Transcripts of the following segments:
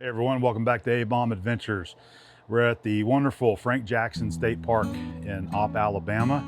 Hey everyone, welcome back to Abom Adventures. We're at the wonderful Frank Jackson State Park in Opp, Alabama.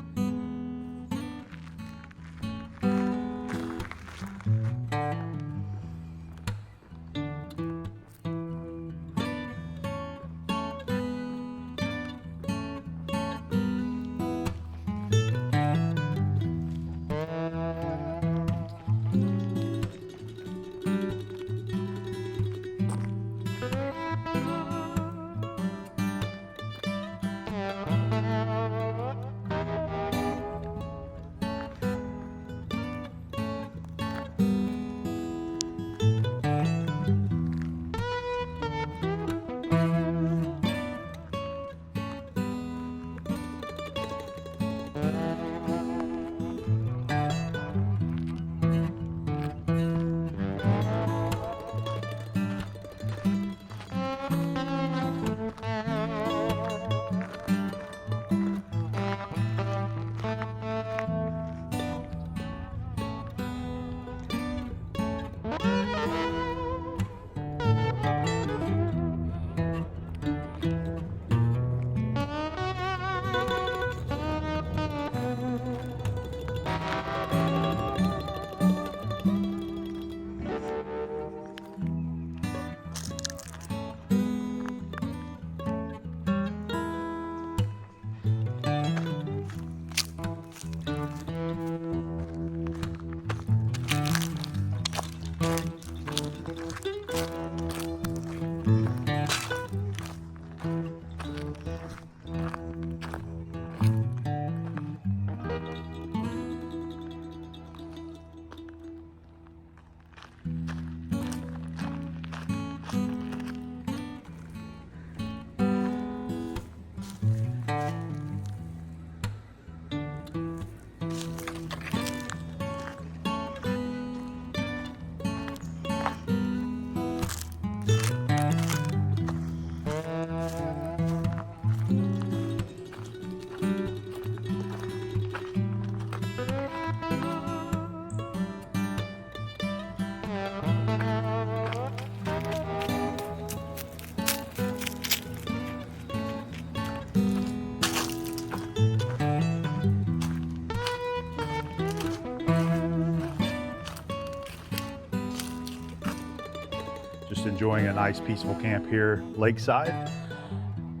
Just enjoying a nice peaceful camp here lakeside.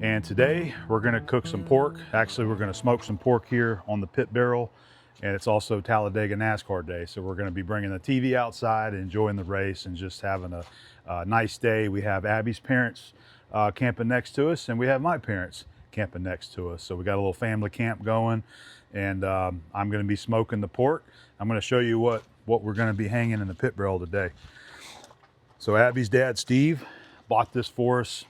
And today we're gonna cook some pork. Actually, we're gonna smoke some pork here on the PitBarrel. And it's also Talladega NASCAR day. So we're gonna be bringing the TV outside, enjoying the race and just having a nice day. We have Abby's parents camping next to us, and we have my parents camping next to us. So we got a little family camp going, and I'm gonna be smoking the pork. I'm gonna show you what we're gonna be hanging in the PitBarrel today. So Abby's dad, Steve, bought this for us.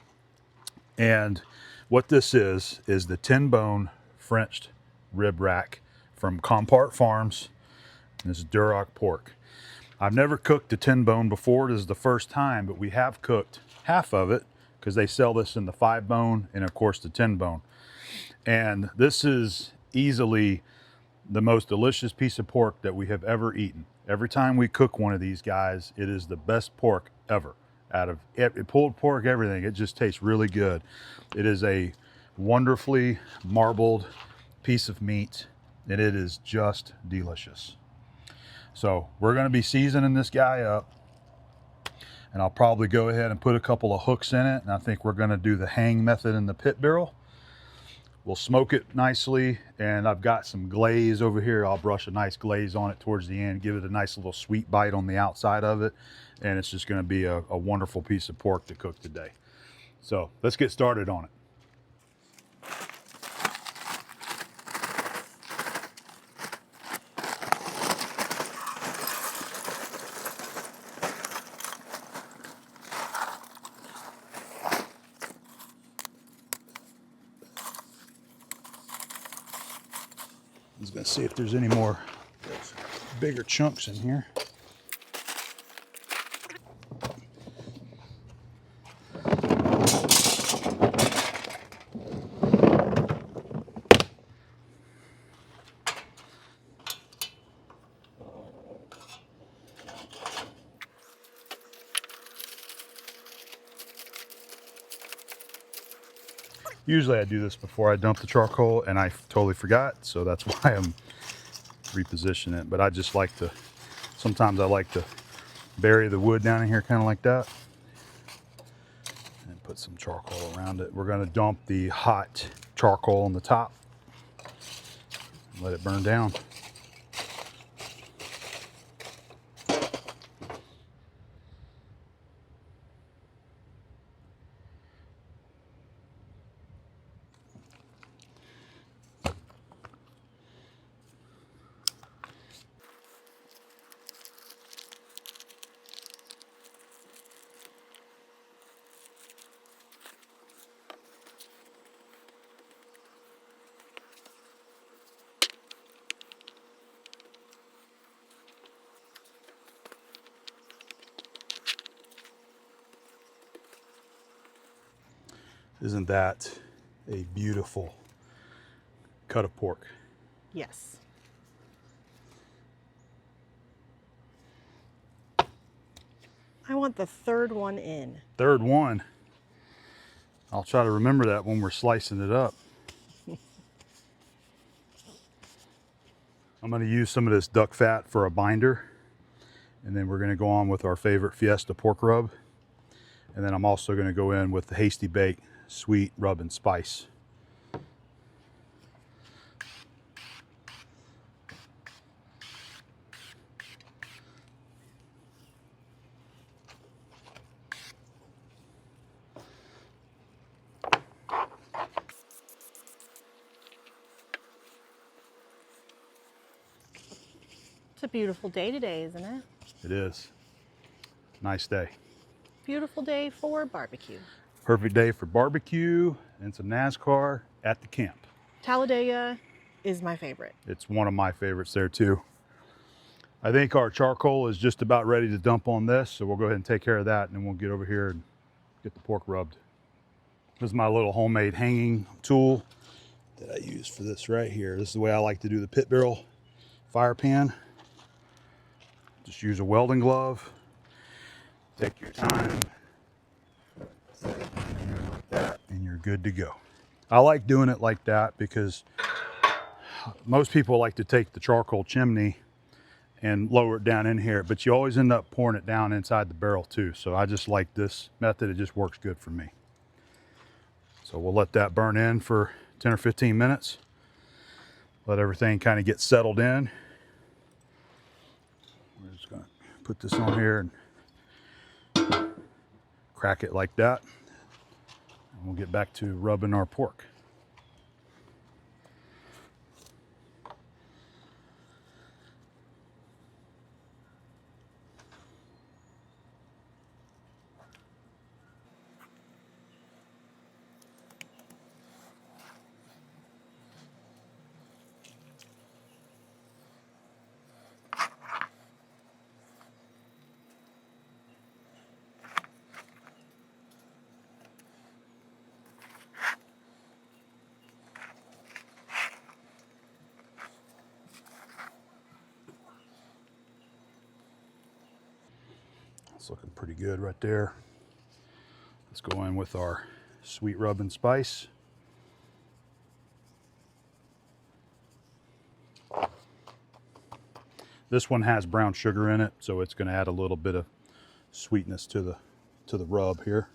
And what this is the 10-bone Frenched rib rack from Compart Farms. And this is Duroc pork. I've never cooked a 10-bone before. This is the first time, but we have cooked half of it because they sell this in the 5-bone and of course the 10-bone. And this is easily the most delicious piece of pork that we have ever eaten. Every time we cook one of these guys, it is the best pork ever. Out of it, pulled pork, everything, it just tastes really good. It is a wonderfully marbled piece of meat, and it is just delicious. So we're going to be seasoning this guy up, and I'll probably go ahead and put a couple of hooks in it, and I think we're going to do the hang method in the PitBarrel. We'll smoke it nicely, and I've got some glaze over here. I'll brush a nice glaze on it towards the end, give it a nice little sweet bite on the outside of it, and it's just going to be a wonderful piece of pork to cook today. So let's get started on it. I was going to see if there's any more bigger chunks in here. Usually I do this before I dump the charcoal, and I totally forgot, so that's why I'm repositioning it. But I just like to, sometimes I like to bury the wood down in here kind of like that and put some charcoal around it. We're going to dump the hot charcoal on the top and let it burn down. Isn't that a beautiful cut of pork? Yes. I want the third one in. Third one. I'll try to remember that when we're slicing it up. I'm going to use some of this duck fat for a binder, and then we're going to go on with our favorite Fiesta pork rub, and then I'm also going to go in with the Hasty Bake sweet rub and spice. It's a beautiful day today, isn't it? It is. Nice day. Beautiful day for barbecue. Perfect day for barbecue and some NASCAR at the camp. Talladega is my favorite. It's one of my favorites there too. I think our charcoal is just about ready to dump on this, so we'll go ahead and take care of that, and then we'll get over here and get the pork rubbed. This is my little homemade hanging tool that I use for this right here. This is the way I like to do the PitBarrel fire pan. Just use a welding glove. Take your time. Like that, and you're good to go. I like doing it like that because most people like to take the charcoal chimney and lower it down in here, but you always end up pouring it down inside the barrel too. So I just like this method. It just works good for me. So we'll let that burn in for 10 or 15 minutes. Let everything kind of get settled in. We're just gonna put this on here and crack it like that. And we'll get back to rubbing our pork. It's looking pretty good right there. Let's go in with our sweet rub and spice. This one has brown sugar in it, so it's going to add a little bit of sweetness to the rub here.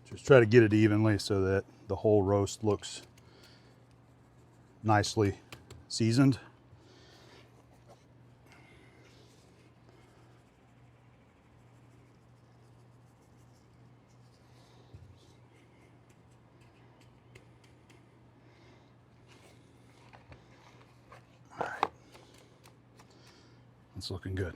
Just try to get it evenly so that the whole roast looks nicely seasoned. All right. It's looking good.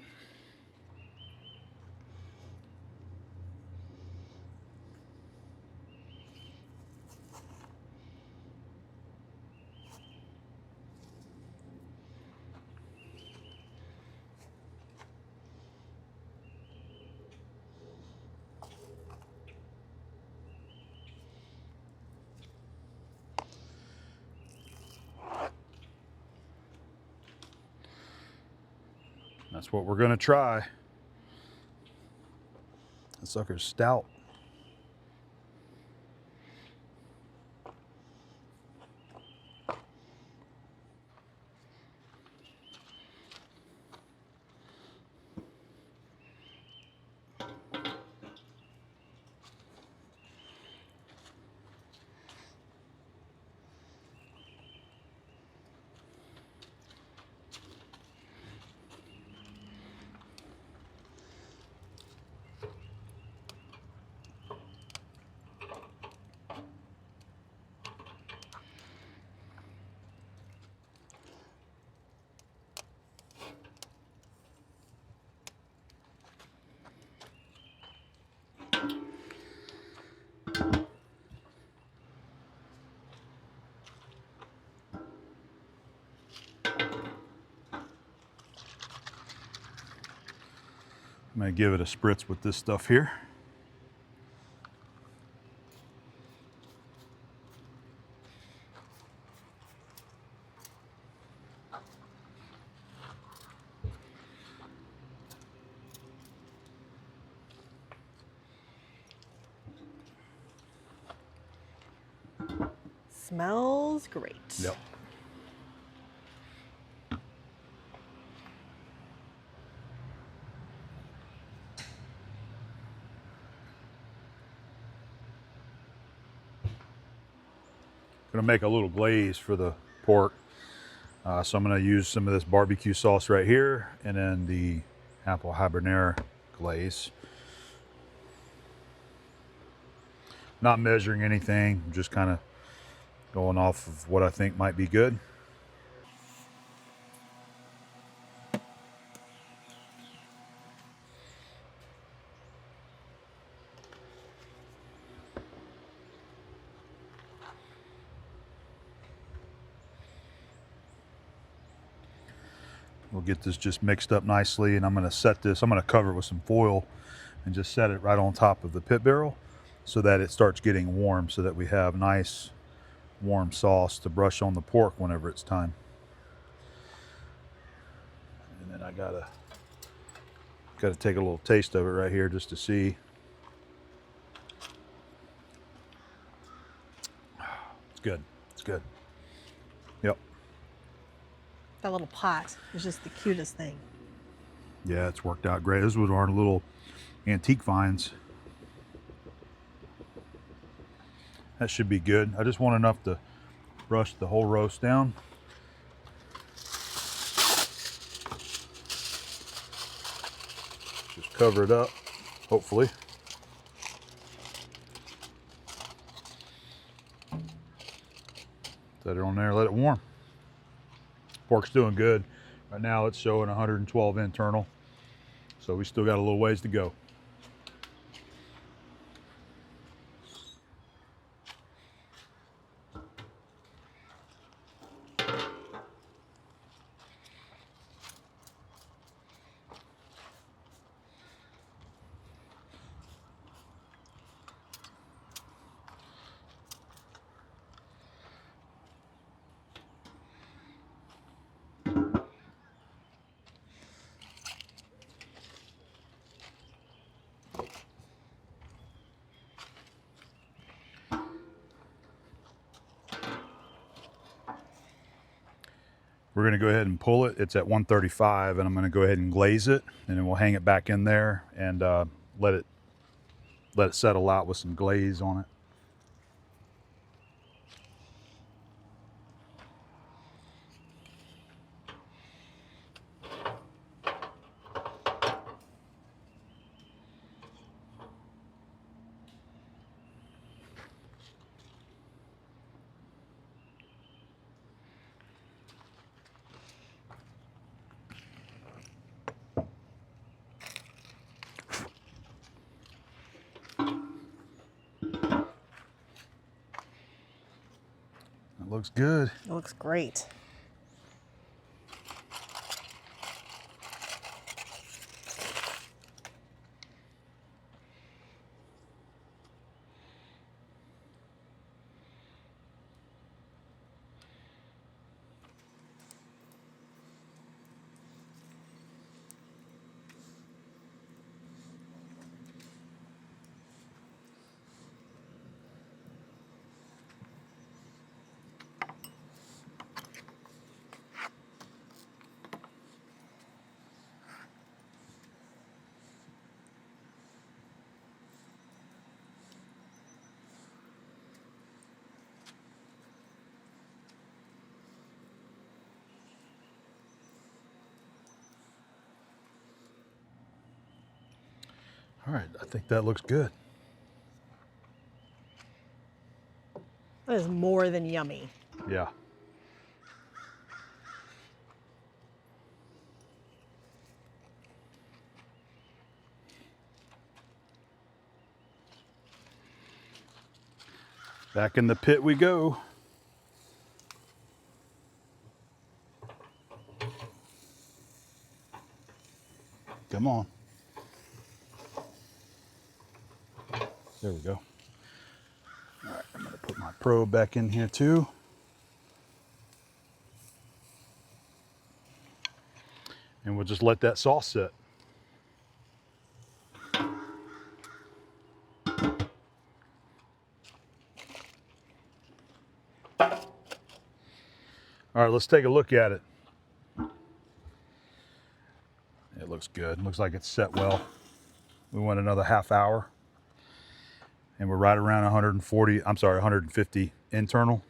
That's what we're gonna try. That sucker's stout. I'm gonna give it a spritz with this stuff here. Smells great. Yep. Gonna make a little glaze for the pork. So I'm gonna use some of this barbecue sauce right here and then the apple habanero glaze. Not measuring anything, just kind of going off of what I think might be good. We'll get this just mixed up nicely, and I'm going to set this, I'm going to cover it with some foil and just set it right on top of the pit barrel so that it starts getting warm, so that we have nice warm sauce to brush on the pork whenever it's time. And then I gotta take a little taste of it right here just to see. It's good. It's good. Yep. That little pot is just the cutest thing. Yeah, it's worked out great. This was our little antique finds. That should be good. I just want enough to brush the whole roast down. Just cover it up, hopefully. Set it on there, let it warm. Pork's doing good. Right now it's showing 112 internal, so we still got a little ways to go. We're going to go ahead and pull it. It's at 135, and I'm going to go ahead and glaze it, and then we'll hang it back in there and let it settle out with some glaze on it. It looks good. It looks great. All right, I think that looks good. That is more than yummy. Yeah. Back in the pit we go. Come on. There we go. All right, I'm gonna put my probe back in here too. And we'll just let that sauce sit. All right, let's take a look at it. It looks good. Looks like it's set well. We went another half hour. And we're right around 150 internal.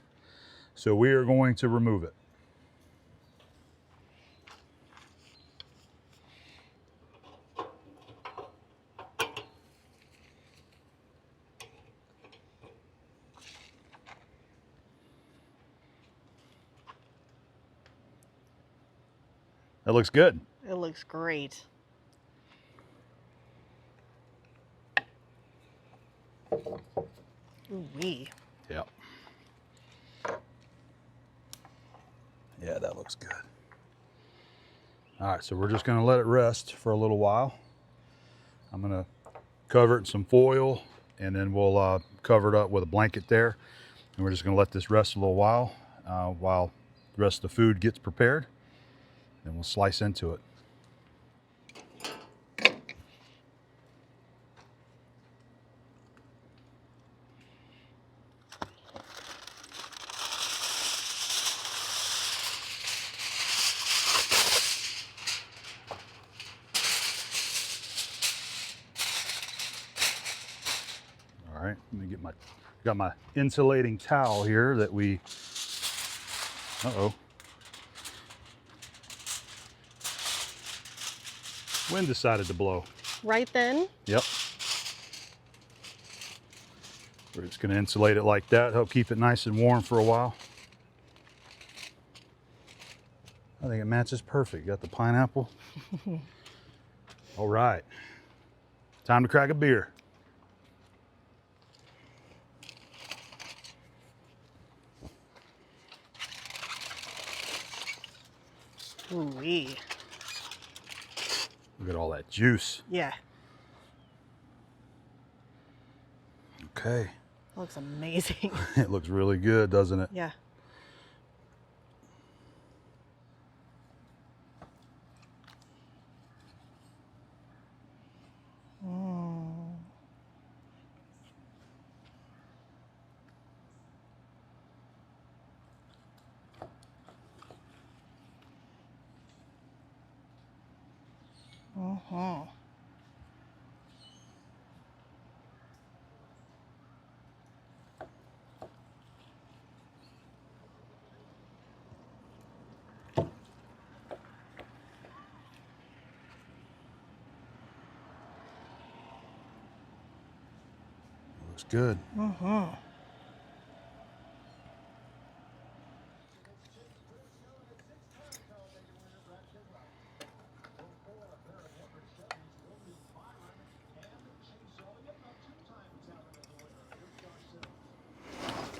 So we are going to remove it. That looks good. It looks great. Ooh-wee. Yep. Yeah, that looks good. All right, so we're just gonna let it rest for a little while. I'm gonna cover it in some foil, and then we'll cover it up with a blanket there. And we're just gonna let this rest a little while the rest of the food gets prepared. Then we'll slice into it. All right, let me get got my insulating towel here that we, uh-oh. Wind decided to blow. Right then? Yep. We're just gonna insulate it like that, help keep it nice and warm for a while. I think it matches perfect. Got the pineapple. All right, time to crack a beer. Ooh-wee. Look at all that juice. Yeah. Okay. Looks amazing. It looks really good, doesn't it? Yeah. Looks good.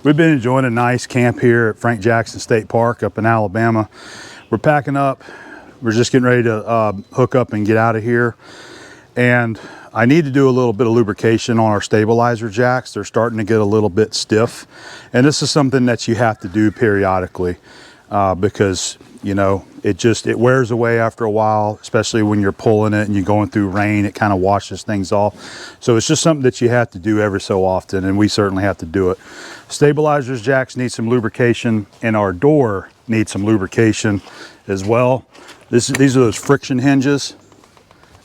We've been enjoying a nice camp here at Frank Jackson State Park up in Alabama. We're packing up. We're just getting ready to hook up and get out of here. And I need to do a little bit of lubrication on our stabilizer jacks. They're starting to get a little bit stiff. And this is something that you have to do periodically because, you know, it wears away after a while, especially when you're pulling it and you're going through rain, it kind of washes things off. So it's just something that you have to do every so often, and we certainly have to do it. Stabilizers jacks need some lubrication, and our door needs some lubrication as well. These are those friction hinges,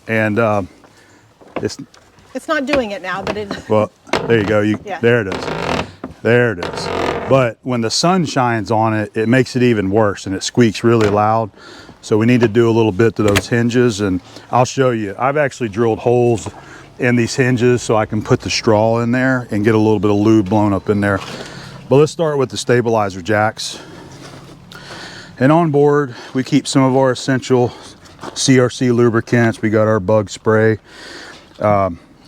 and It's not doing it now, but it. well, there you go. Yeah. There it is. There it is. But when the sun shines on it, it makes it even worse, and it squeaks really loud. So we need to do a little bit to those hinges, and I'll show you. I've actually drilled holes in these hinges so I can put the straw in there and get a little bit of lube blown up in there. But let's start with the stabilizer jacks. And on board, we keep some of our essential CRC lubricants. We got our bug spray.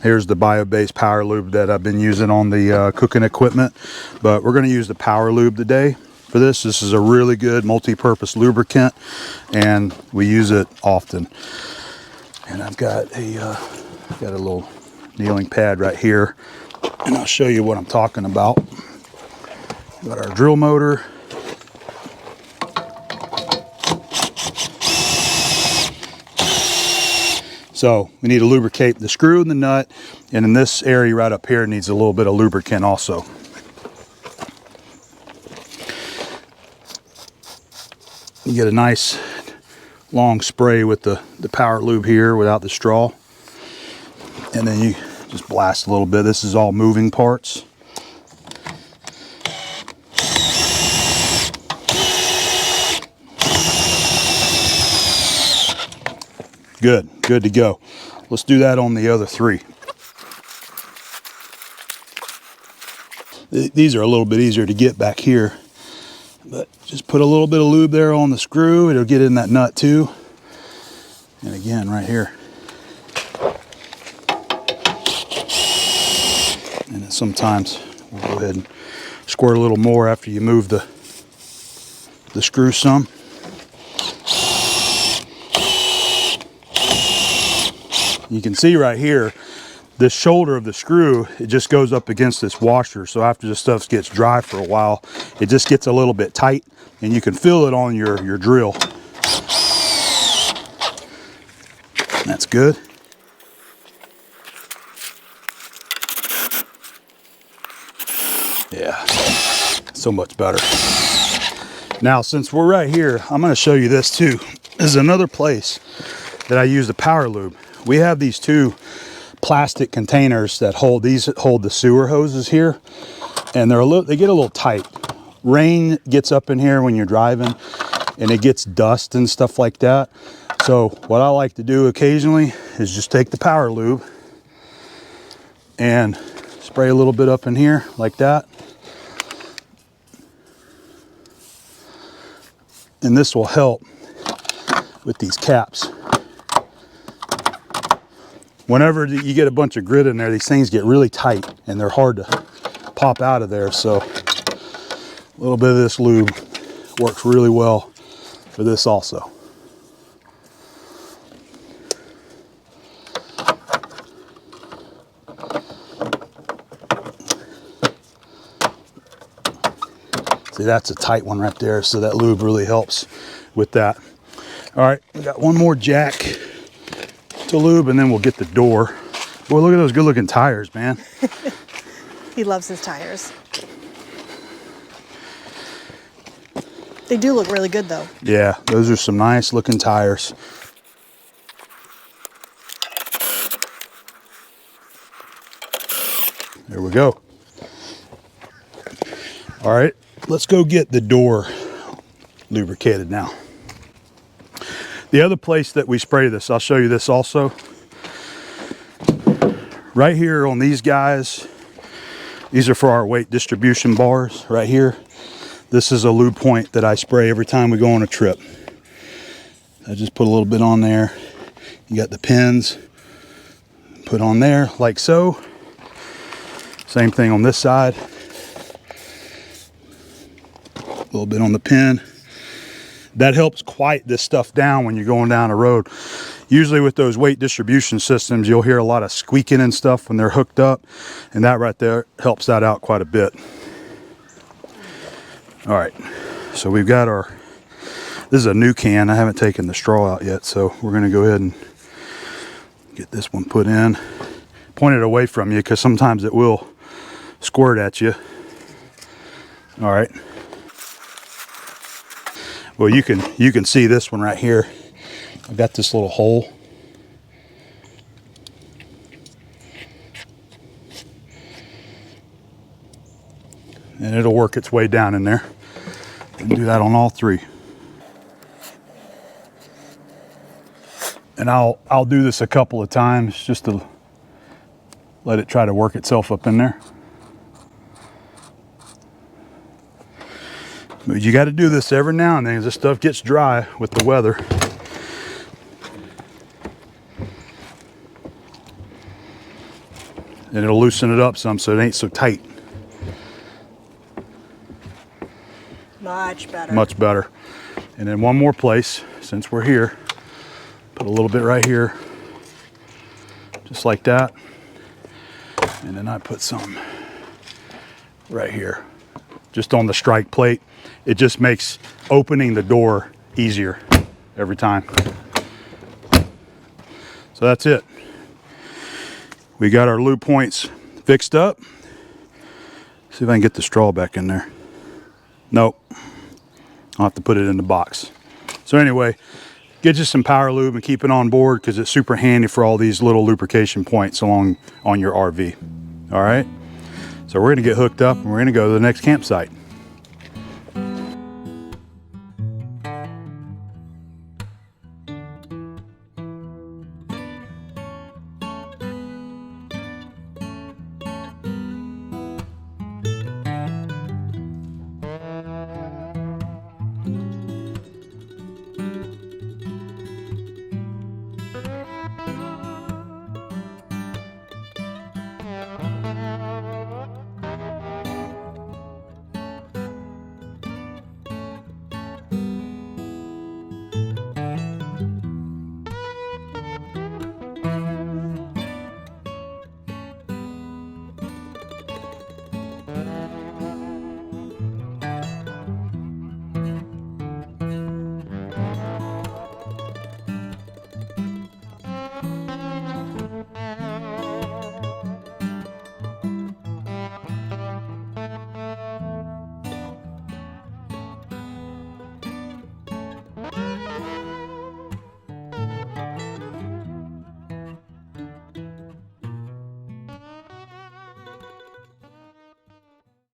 Here's the bio-based power lube that I've been using on the cooking equipment. But we're gonna use the power lube today for this. This is a really good multi-purpose lubricant and we use it often. And I've got a little kneeling pad right here. And I'll show you what I'm talking about. Got our drill motor. So we need to lubricate the screw and the nut, and in this area right up here needs a little bit of lubricant also. You get a nice long spray with the power lube here without the straw, and then you just blast a little bit. This is all moving parts. Good to go. Let's do that on the other three. These are a little bit easier to get back here, but just put a little bit of lube there on the screw. It'll get in that nut too. And again, right here. And then sometimes we'll go ahead and squirt a little more after you move the screw some. You can see right here, this shoulder of the screw, it just goes up against this washer. So after this stuff gets dry for a while, it just gets a little bit tight and you can feel it on your drill. That's good. Yeah, so much better. Now, since we're right here, I'm gonna show you this too. This is another place that I use the power lube. We have these two plastic containers that hold the sewer hoses here, and they get a little tight. Rain gets up in here when you're driving, and it gets dust and stuff like that. So what I like to do occasionally is just take the power lube and spray a little bit up in here like that. And this will help with these caps. Whenever you get a bunch of grit in there, these things get really tight and they're hard to pop out of there. So a little bit of this lube works really well for this also. See, that's a tight one right there. So that lube really helps with that. All right, we got one more jack to lube and then we'll get the door. Boy, look at those good looking tires, man. He loves his tires. They do look really good though. Yeah, those are some nice looking tires. There we go. All right, let's go get the door lubricated now. The other place that we spray this, I'll show you this also. Right here on these guys, these are for our weight distribution bars right here. This is a lube point that I spray every time we go on a trip. I just put a little bit on there. You got the pins, put on there like so. Same thing on this side. A little bit on the pin. That helps quiet this stuff down when you're going down the road. Usually with those weight distribution systems, you'll hear a lot of squeaking and stuff when they're hooked up, and that right there helps that out quite a bit. All right, so we've got this is a new can. I haven't taken the straw out yet, so we're gonna go ahead and get this one put in. Point it away from you because sometimes it will squirt at you. All right. Well, you can see this one right here. I've got this little hole. And it'll work its way down in there. And do that on all three. And I'll do this a couple of times just to let it try to work itself up in there. But you got to do this every now and then, 'cause this stuff gets dry with the weather. And it'll loosen it up some so it ain't so tight. Much better. Much better. And then one more place, since we're here, put a little bit right here, just like that. And then I put some right here, just on the strike plate. It just makes opening the door easier every time. So that's it. We got our lube points fixed up. See if I can get the straw back in there. Nope. I'll have to put it in the box. So anyway, get you some power lube and keep it on board, because it's super handy for all these little lubrication points along on your RV. All right. So we're going to get hooked up and we're going to go to the next campsite.